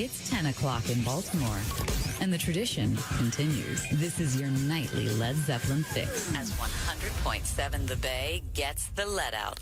It's 10 o'clock in Baltimore, and the tradition continues. This is your nightly Led Zeppelin fix as 100.7 The Bay gets the let out.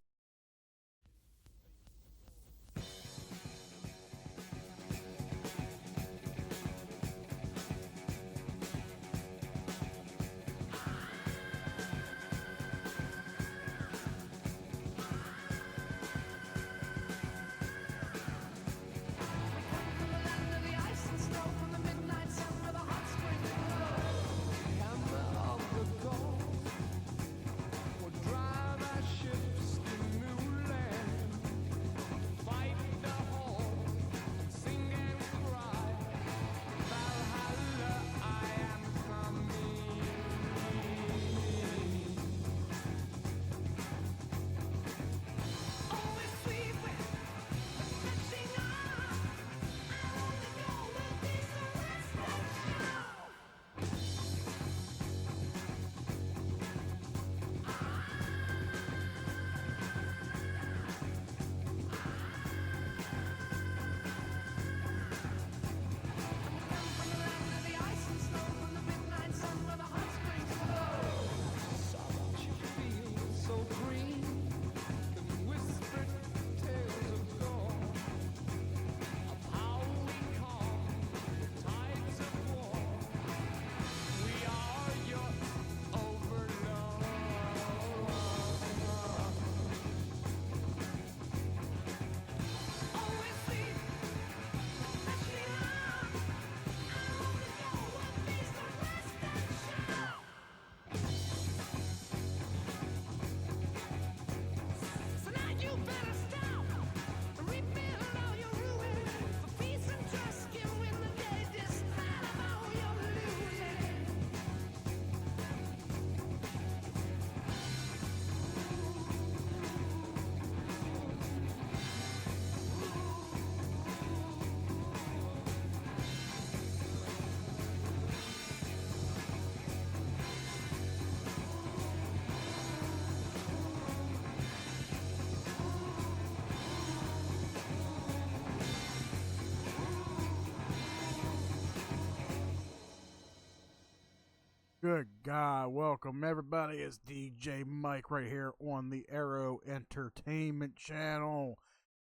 Good God, welcome everybody. It's DJ Mike right here on the Arrow Entertainment Channel,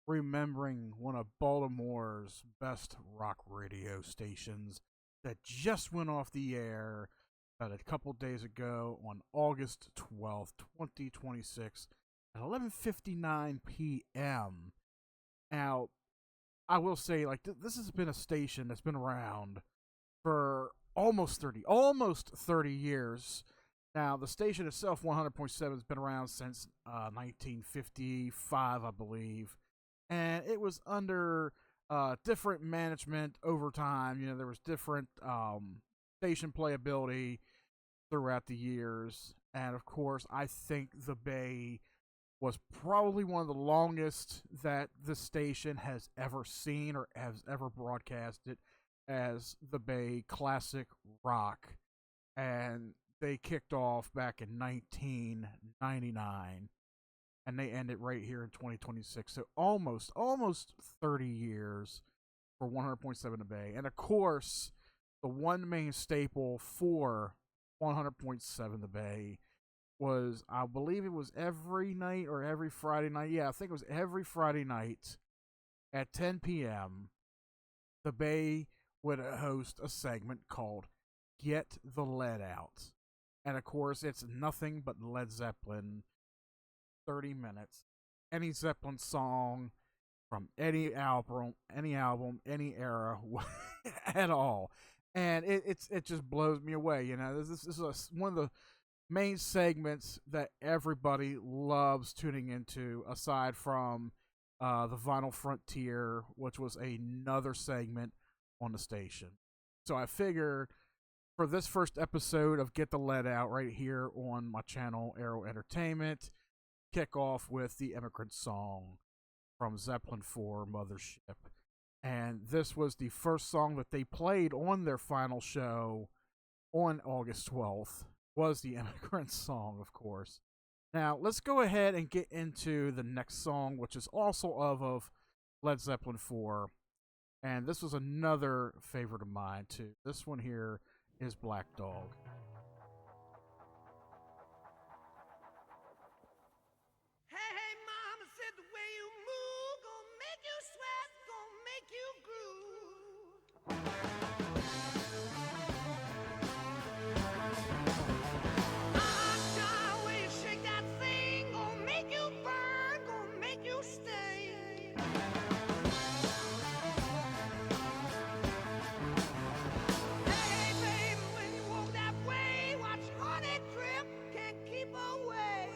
remembering one of Baltimore's best rock radio stations that just went off the air about a couple days ago on August 12th, 2026 at 11:59 p.m. Now, I will say, like, this has been a station that's been around for almost 30 years. Now, the station itself, 100.7, has been around since 1955, I believe. And it was under different management over time. You know, there was different station playability throughout the years. And, of course, I think the Bay was probably one of the longest that the station has ever seen or has ever broadcasted as the Bay Classic Rock, and they kicked off back in 1999, and they ended right here in 2026. So almost 30 years for 100.7 The Bay, and of course, the one main staple for 100.7 The Bay was, I believe it was every night or every Friday night. Yeah, I think it was every Friday night at 10 p.m. The Bay would host a segment called Get the Lead Out. And of course, it's nothing but Led Zeppelin, 30 minutes. Any Zeppelin song from any album, any era at all. And it just blows me away. You know, this is one of the main segments that everybody loves tuning into, aside from the Vinyl Frontier, which was another segment on the station. So I figure for this first episode of Get the Lead Out right here on my channel, Arrow Entertainment, kick off with the Immigrant Song from Zeppelin 4 Mothership. And this was the first song that they played on their final show on August 12th, was the Immigrant Song, of course. Now, let's go ahead and get into the next song, which is also of Led Zeppelin 4. And this was another favorite of mine, too. This one here is Black Dog. Hey, mama said the way you move gonna make you sweat, gonna make you groove. Child, way you shake that thing gonna make you burn, gonna make you sting. Hey, baby, when you walk that way, watch honey drip, can't keep away.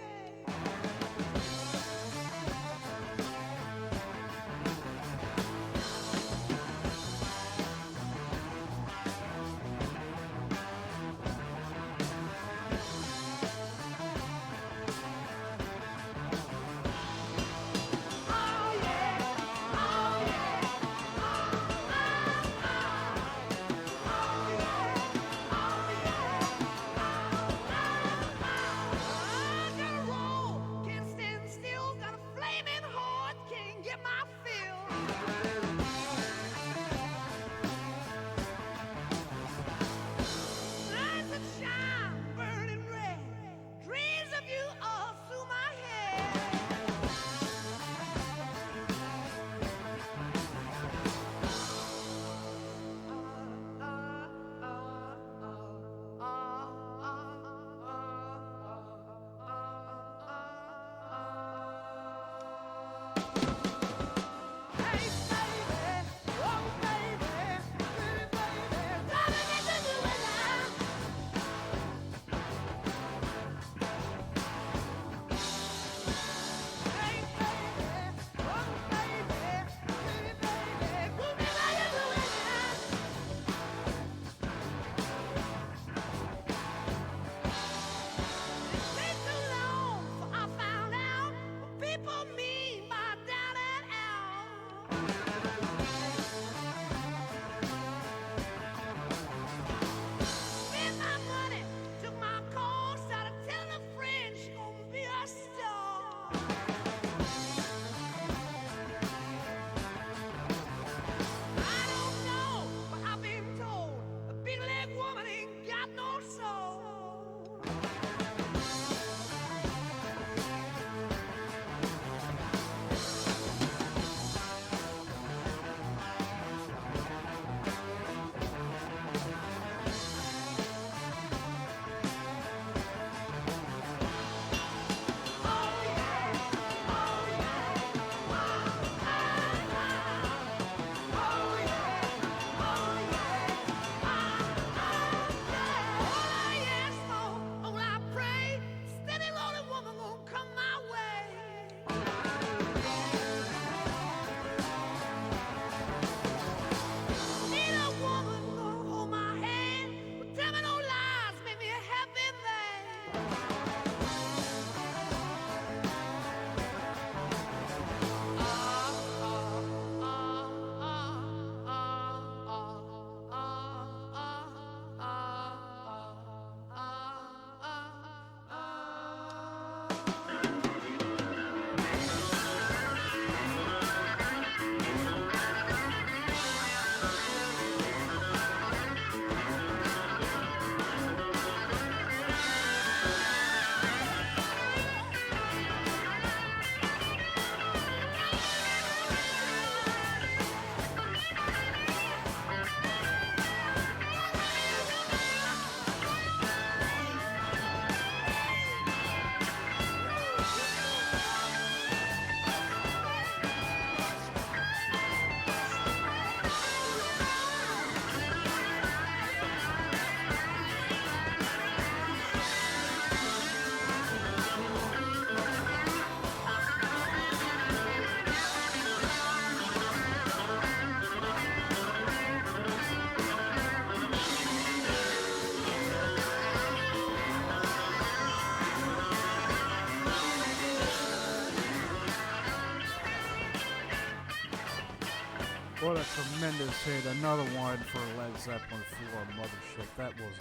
What a tremendous hit. Another one for Led Zeppelin 4 Mothership. That was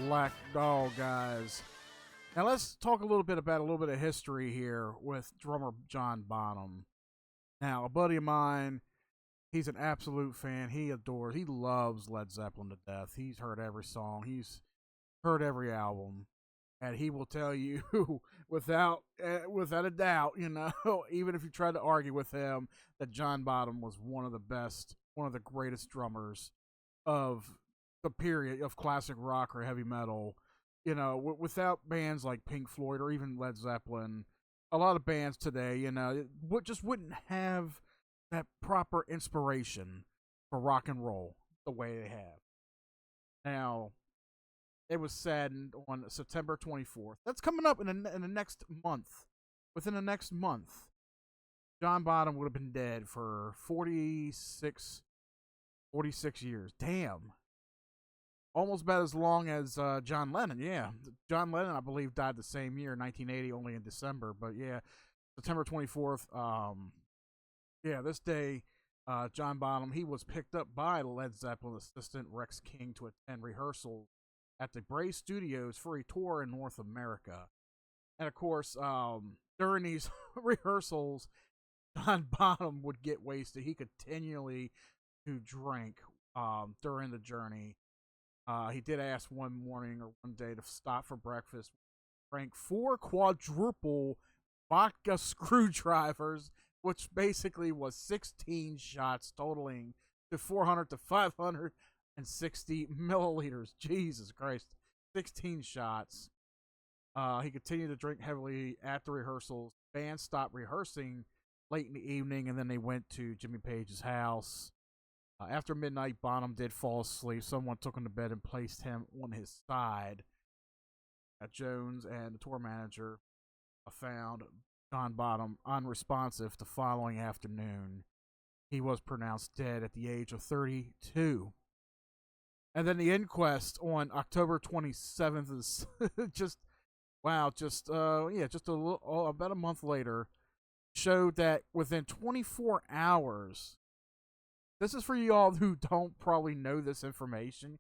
Black Dog, guys. Now let's talk a little bit about a little bit of history here with drummer John Bonham. Now, a buddy of mine, He's an absolute fan. He loves Led Zeppelin to death. He's heard every song. He's heard every album, and he will tell you without a doubt, even if you try to argue with him, that John Bonham was one of the best, one of the greatest drummers of the period of classic rock or heavy metal. Without bands like Pink Floyd or even Led Zeppelin, a lot of bands today, just wouldn't have that proper inspiration for rock and roll the way they have. Now, it was saddened on September 24th. That's coming up in the next month. Within the next month, John Bonham would have been dead for 46 years. Damn. Almost about as long as John Lennon, yeah. John Lennon, I believe, died the same year, 1980, only in December. But yeah, September 24th, this day, John Bonham, he was picked up by Led Zeppelin assistant Rex King to attend rehearsals at the Bray Studios for a tour in North America. And of course, during these rehearsals, John Bonham would get wasted. He continually to drink during the journey. He did ask one morning or one day to stop for breakfast. Drank 4 quadruple vodka screwdrivers, which basically was 16 shots, totaling to 400 to 560 milliliters. Jesus Christ. 16 shots. He continued to drink heavily at the rehearsals. Band stopped rehearsing late in the evening, and then they went to Jimmy Page's house. After midnight, Bonham did fall asleep. Someone took him to bed and placed him on his side. Jones and the tour manager found John Bonham unresponsive the following afternoon. He was pronounced dead at the age of 32. And then the inquest on October 27th is just about a month later, showed that within 24 hours, this is for you all who don't probably know this information,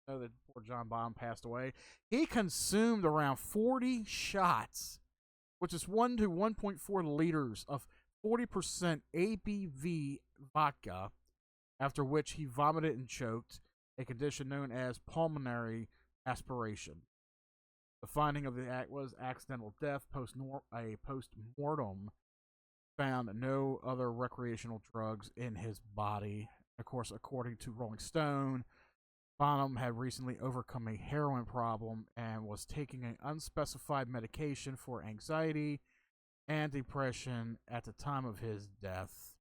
know that poor John Bonham passed away. He consumed around 40 shots, which is 1 to 1.4 liters of 40% ABV vodka, after which he vomited and choked, a condition known as pulmonary aspiration. The finding of the act was accidental death. A post-mortem found no other recreational drugs in his body. Of course, according to Rolling Stone, Bonham had recently overcome a heroin problem and was taking an unspecified medication for anxiety and depression at the time of his death.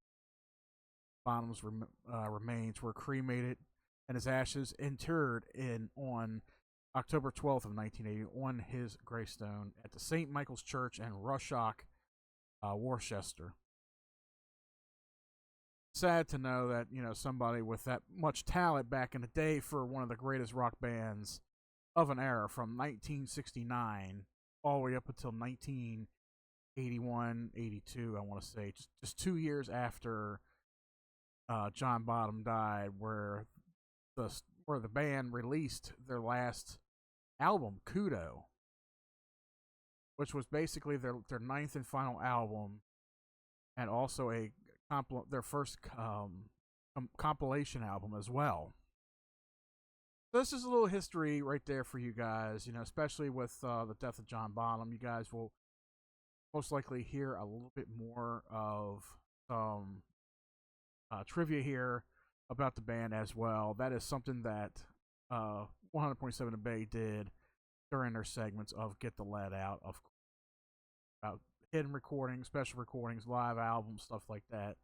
Bonham's remains were cremated and his ashes interred on October 12th of 1980 on his gravestone at the St. Michael's Church in Rushock, Worcester. Sad to know that, somebody with that much talent back in the day for one of the greatest rock bands of an era from 1969 all the way up until 1981, 82, I want to say, just 2 years after John Bonham died, where the band released their last album, Kudo, which was basically their 9th and final album, and also their first compilation album as well. So this is a little history right there for you guys, especially with the death of John Bonham. You guys will most likely hear a little bit more of some trivia here about the band as well. That is something that 100.7 The Bay did during their segments of Get the Lead Out, about hidden recordings, special recordings, live albums, stuff like that.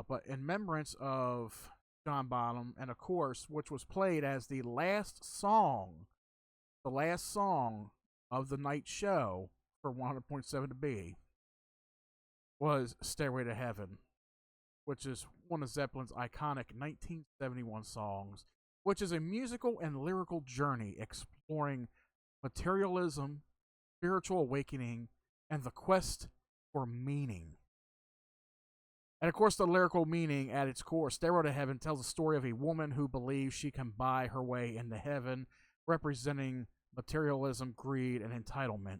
But in remembrance of John Bonham, and of course, which was played as the last song of the night show for 100.7 The Bay, was Stairway to Heaven, which is one of Zeppelin's iconic 1971 songs, which is a musical and lyrical journey exploring materialism, spiritual awakening, and the quest for meaning. And of course, the lyrical meaning at its core, Stairway to Heaven tells the story of a woman who believes she can buy her way into heaven, representing materialism, greed, and entitlement.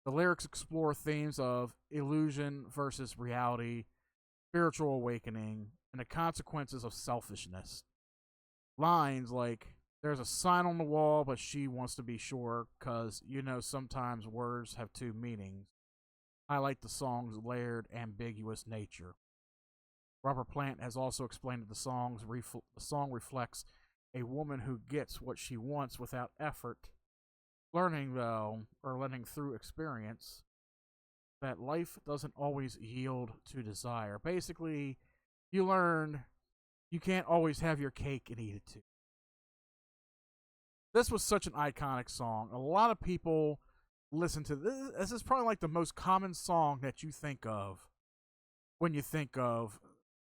The lyrics explore themes of illusion versus reality, spiritual awakening, and the consequences of selfishness. Lines like, there's a sign on the wall, but she wants to be sure, because, sometimes words have two meanings, highlight the song's layered, ambiguous nature. Robert Plant has also explained that the song reflects a woman who gets what she wants without effort, learning through experience, that life doesn't always yield to desire. Basically, you learn you can't always have your cake and eat it too. This was such an iconic song. A lot of people listen to this. This is probably like the most common song that you think of when you think of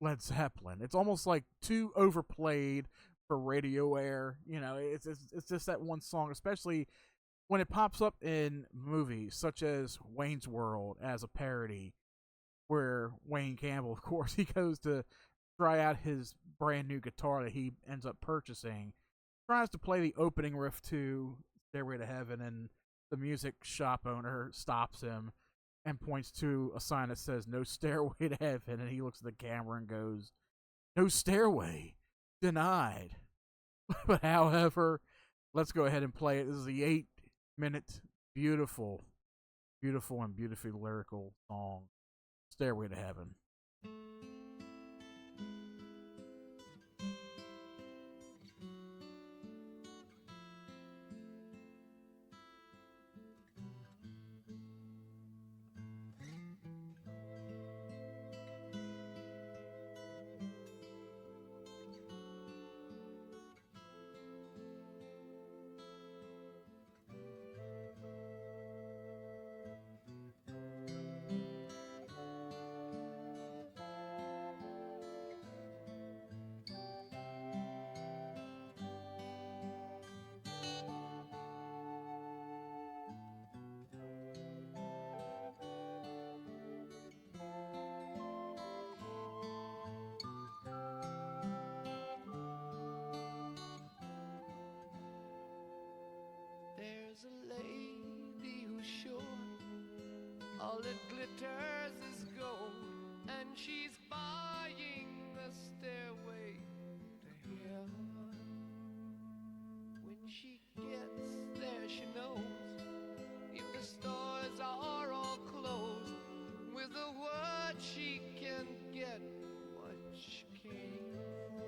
Led Zeppelin. It's almost like too overplayed for radio air. It's just that one song, especially when it pops up in movies such as Wayne's World as a parody, where Wayne Campbell, of course, he goes to try out his brand new guitar that he ends up purchasing, tries to play the opening riff to Stairway to Heaven, and the music shop owner stops him and points to a sign that says "No Stairway to Heaven," and he looks at the camera and goes, "No stairway, denied." But however, let's go ahead and play it. This is the 8-minute, beautiful, beautiful, and beautifully lyrical song, "Stairway to Heaven." There's a lady who's sure all that glitters is gold, and she's buying a stairway to heaven. When she gets there, she knows if the stores are all closed, with a word she can get what she came for.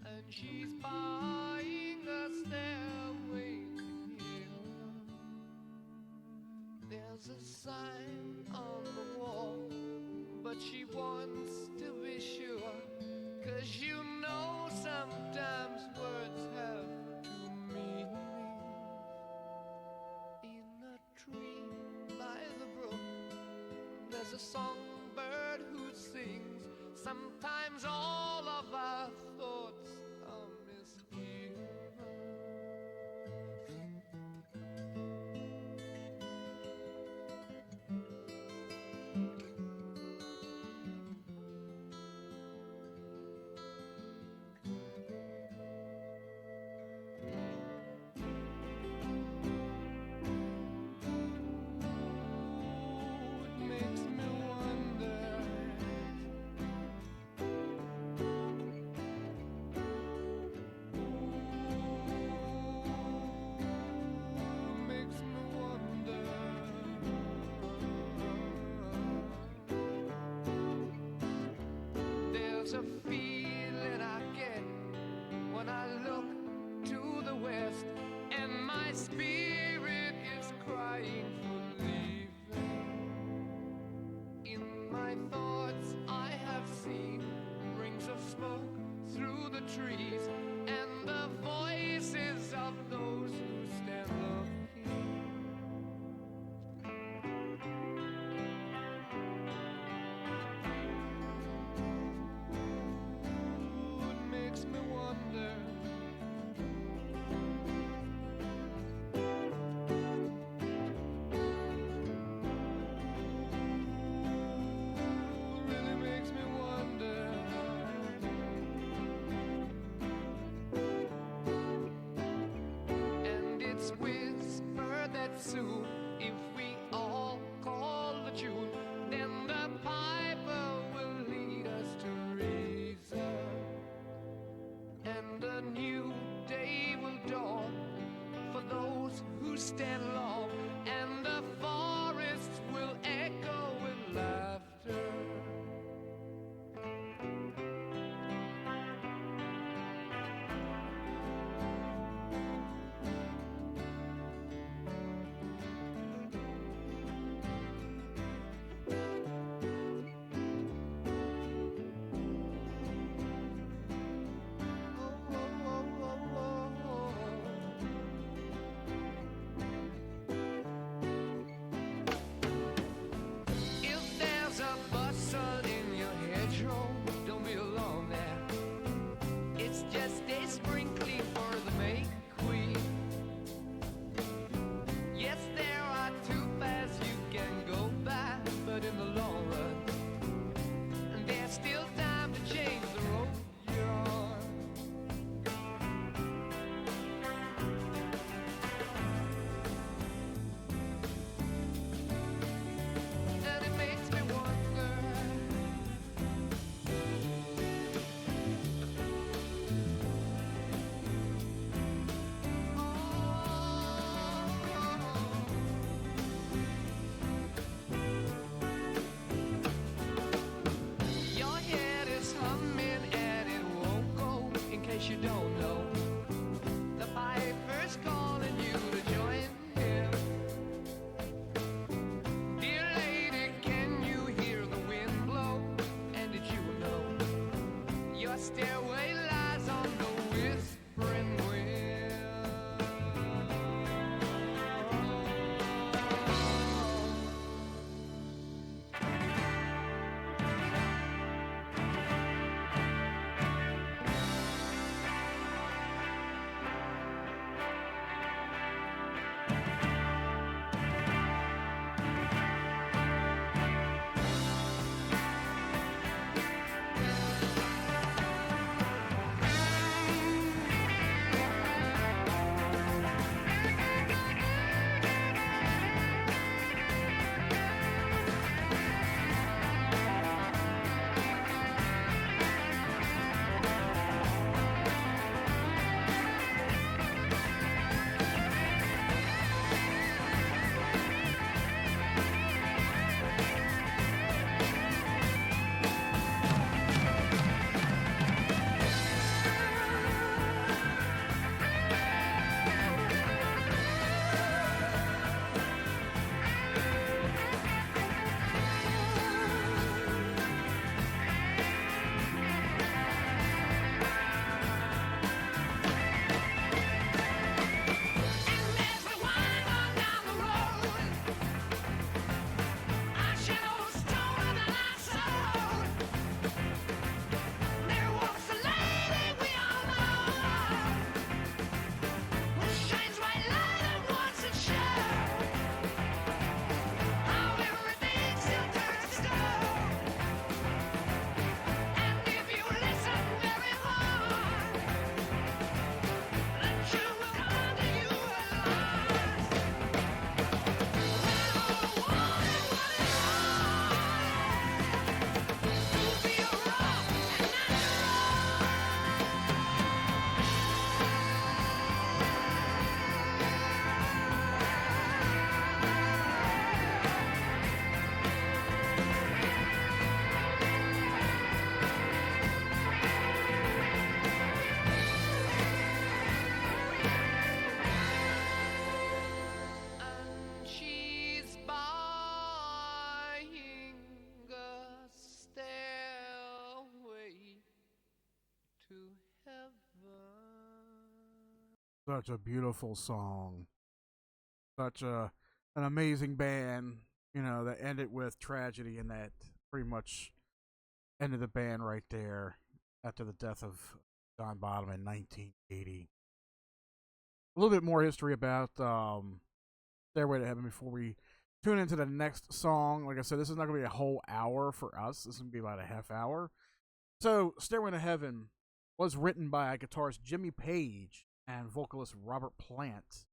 And she's buying a stairway to heaven. There's a sign on the wall, but she wants to be sure, 'cause sometimes words have two meanings. In a tree by the brook, there's a songbird who sings. Sometimes all of our thoughts are misgiven. It makes me wonder. Makes me wonder. There's a feeling I get when I look to the west, and my spirit is crying for leaving. In my thoughts I have seen rings of smoke through the trees, and the voices of those who stand looking. It makes me wonder. soon. If we all call the tune, then the piper will lead us to reason, and a new day will dawn for those who stand long, and the forests will echo with laughter. If there's a bustle in your hedgerow, don't be alone there. It's just a sprinkling for the May Queen. Yes, there are two paths you can go by, but in the long run, there's still time to change the road you're on. And it makes me wonder, your head is humming and it won't go. In case you don't know, the piper's calling you to join him. Dear lady, can you hear the wind blow? And did you know your stairway lies on the whispering wind? And she's buying a stairway to heaven. Such a beautiful song. Such an amazing band. You know, that ended with tragedy, and that pretty much ended the band right there after the death of John Bottom in 1980. A little bit more history about Stairway to Heaven before we tune into the next song. Like I said, this is not going to be a whole hour for us. This is going to be about a half hour. So, Stairway to Heaven was written by guitarist Jimmy Page and vocalist Robert Plant.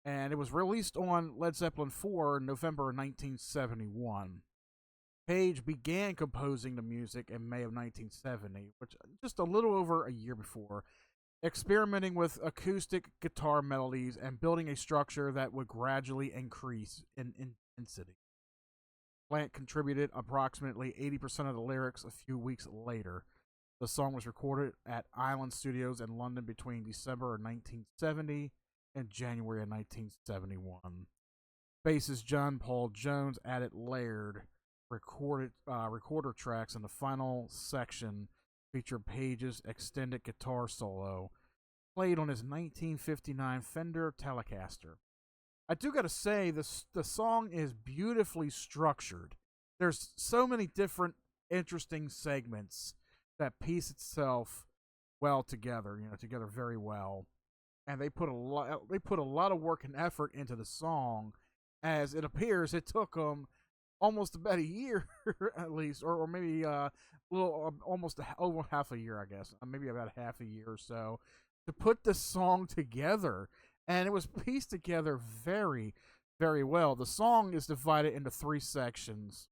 and it was released on Led Zeppelin 4 in November 1971. Page began composing the music in May of 1970, which just a little over a year before, experimenting with acoustic guitar melodies and building a structure that would gradually increase in intensity. Plant contributed approximately 80% of the lyrics a few weeks later. The song was recorded at Island Studios in London between December of 1970 and January of 1971. Bassist John Paul Jones added layered recorder tracks, and the final section featured Page's extended guitar solo, played on his 1959 Fender Telecaster. I do gotta say, the song is beautifully structured. There's so many different interesting segments that piece itself well together, together very well. And they put a lot of work and effort into the song, as it appears it took them almost about a year at least, or maybe a little, almost over half a year, I guess, maybe about half a year or so, to put this song together. And it was pieced together very, very well. The song is divided into 3 sections,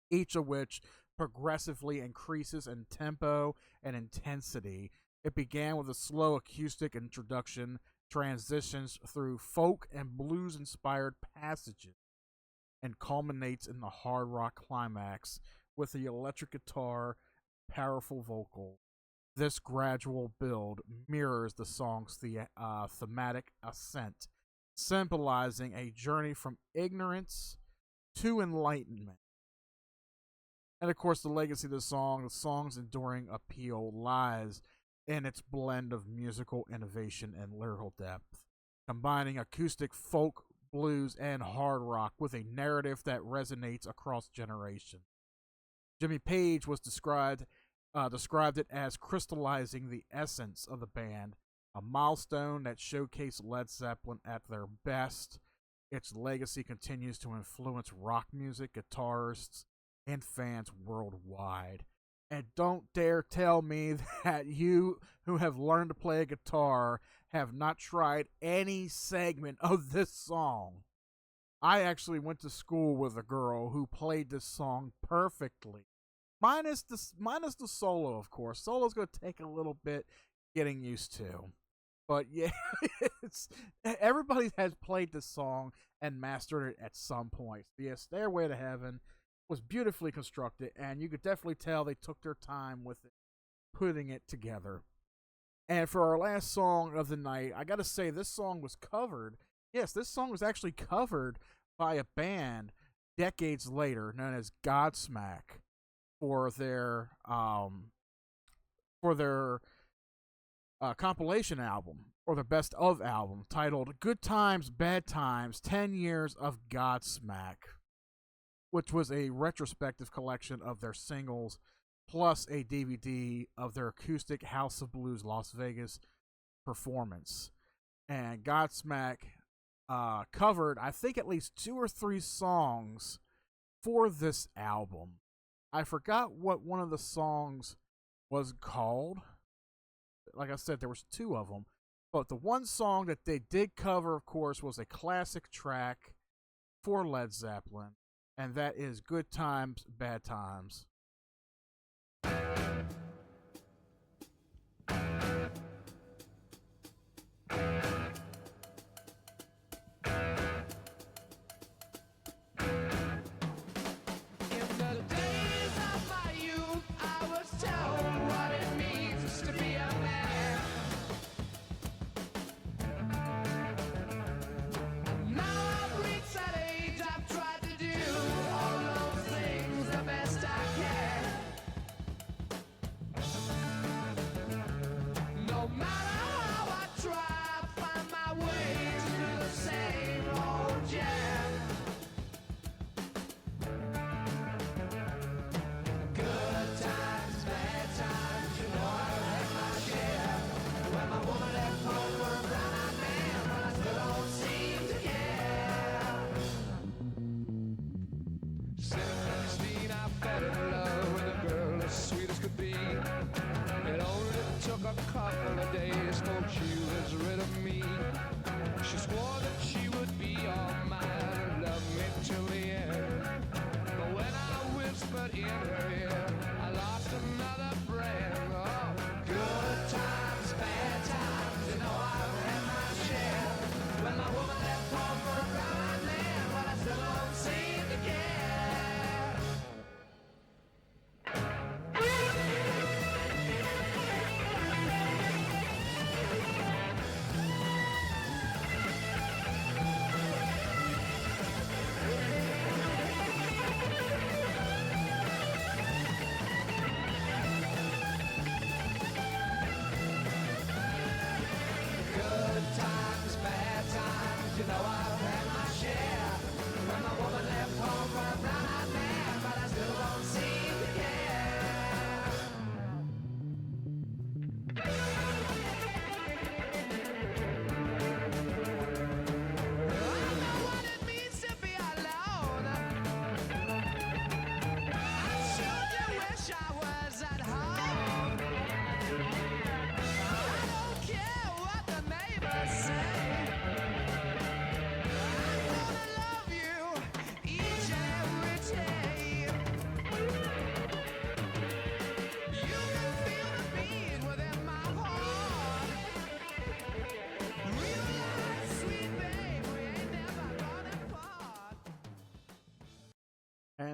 each of which progressively increases in tempo and intensity. It began with a slow acoustic introduction, transitions through folk and blues-inspired passages, and culminates in the hard rock climax with the electric guitar, powerful vocal. This gradual build mirrors the song's thematic ascent, symbolizing a journey from ignorance to enlightenment. And of course, the legacy of the song's enduring appeal lies in its blend of musical innovation and lyrical depth, combining acoustic folk, blues, and hard rock with a narrative that resonates across generations. Jimmy Page was described it as crystallizing the essence of the band, a milestone that showcased Led Zeppelin at their best. Its legacy continues to influence rock music, guitarists, and fans worldwide. And don't dare tell me that you who have learned to play a guitar have not tried any segment of this song. I actually went to school with a girl who played this song perfectly. Minus the solo, of course. Solo's going to take a little bit getting used to. But yeah, everybody has played this song and mastered it at some point. The Stairway to Heaven was beautifully constructed, and you could definitely tell they took their time with it, putting it together. And for our last song of the night, I gotta say, this song was covered. Yes, this song was actually covered by a band decades later known as Godsmack for their compilation album, or their best of album, titled Good Times, Bad Times, 10 Years of Godsmack, which was a retrospective collection of their singles, plus a DVD of their acoustic House of Blues Las Vegas performance. And Godsmack covered, I think, at least 2 or 3 songs for this album. I forgot what one of the songs was called. Like I said, there was 2 of them. But the one song that they did cover, of course, was a classic track for Led Zeppelin, and that is Good Times, Bad Times. Now I've reached that age, I've tried to do all those things the best I can.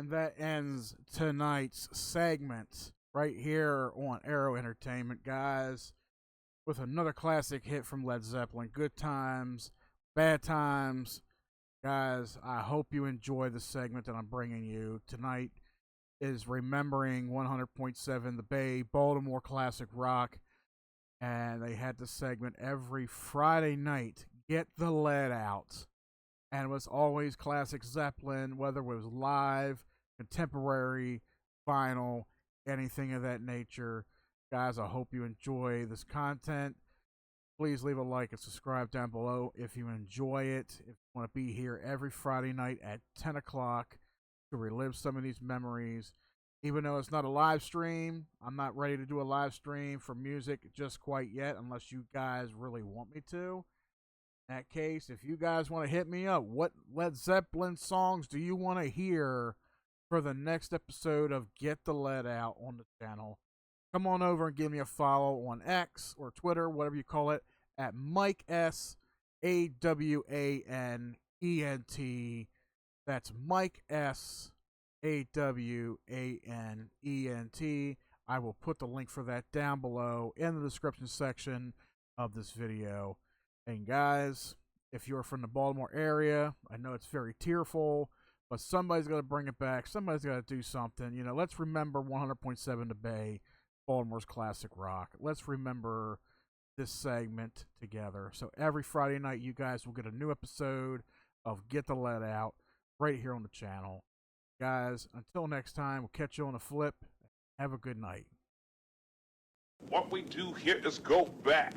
And that ends tonight's segment right here on Arrow Entertainment, guys, with another classic hit from Led Zeppelin. Good times, bad times. Guys, I hope you enjoy the segment that I'm bringing you. Tonight is remembering 100.7 The Bay, Baltimore classic rock. And they had this segment every Friday night, Get the Lead Out. And it was always classic Zeppelin, whether it was live, contemporary, vinyl, anything of that nature. Guys, I hope you enjoy this content. Please leave a like and subscribe down below if you enjoy it. If you want to be here every Friday night at 10 o'clock to relive some of these memories. Even though it's not a live stream, I'm not ready to do a live stream for music just quite yet, unless you guys really want me to. In that case, if you guys want to hit me up, what Led Zeppelin songs do you want to hear for the next episode of Get the Lead Out on the channel? Come on over and give me a follow on X or Twitter, whatever you call it, at Mike S. AWANENT. That's Mike S. AWANENT. I will put the link for that down below in the description section of this video. And guys, if you're from the Baltimore area, I know it's very tearful, but somebody's got to bring it back. Somebody's got to do something. You know, let's remember 100.7 The Bay, Baltimore's classic rock. Let's remember this segment together. So every Friday night, you guys will get a new episode of Get the Lead Out right here on the channel. Guys, until next time, we'll catch you on the flip. Have a good night. What we do here is go back.